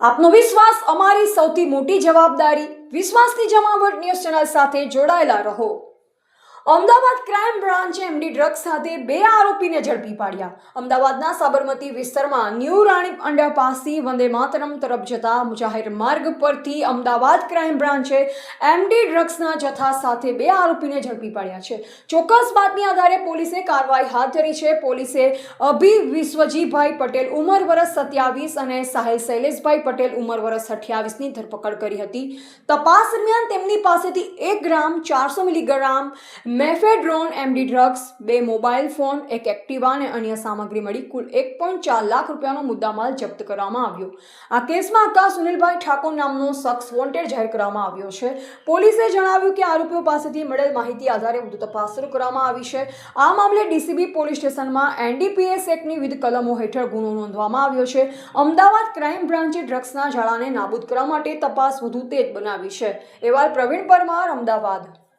આપનો વિશ્વાસ અમારી સૌથી મોટી જવાબદારી. વિશ્વાસની જમાવટ ન્યૂઝ ચેનલ સાથે જોડાયેલા રહો. અમદાવાદ ક્રાઇમ બ્રાન્ચે એમડી ડ્રગ્સ સાથે 2 આરોપીને ઝડપી પાડ્યા. અમદાવાદના સાબરમતી વિસ્તારમાં ન્યૂ રાણીપ અંડરપાસથી વંદે માતરમ તરફ જતા જાહેર માર્ગ પરથી અમદાવાદ ક્રાઇમ બ્રાન્ચે એમડી ડ્રગ્સના જથ્થા સાથે 2 આરોપીને ઝડપી પાડ્યા છે. ચોક્કસ બાતમી આધારે પોલીસે કાર્યવાહી હાથ ધરી છે. પોલીસે અભી વિશ્વજીભાઈ પટેલ ઉંમર વર્ષ 27 અને સાહિલ શૈલેષભાઈ પટેલ ઉંમર વર્ષ 28ની ધરપકડ કરી હતી. તપાસ દરમિયાન તેમની પાસેથી 1 ગ્રામ 400 milligram mephedrone MD drugs, 2 mobile phone, 1 Activa અને અન્ય સામગ્રી મળી કુલ 1.4 લાખ રૂપિયાનો મુદ્દામાલ જપ્ત કરવામાં આવ્યો. આ કેસમાં આકાશ સુનિલભાઈ ઠાકોર નામનો શખ્સ વોન્ટેડ જાહેર કરવામાં આવ્યો છે. પોલીસે જણાવ્યું કે આરોપીઓ પાસેથી મળેલ માહિતી આધારે વધુ તપાસ શરૂ કરવામાં આવી છે. આ મામલે ડીસીબી પોલીસ સ્ટેશનમાં એનડીપીએસ એક્ટની વિવિધ કલમો હેઠળ ગુનો નોંધવામાં આવ્યો છે. અમદાવાદ ક્રાઇમ બ્રાન્ચે ડ્રગ્સના જાળાને નાબૂદ કરવા માટે તપાસ વધુ તેજ બનાવી છે. અહેવાલ પ્રવીણ પરમાર, અમદાવાદ.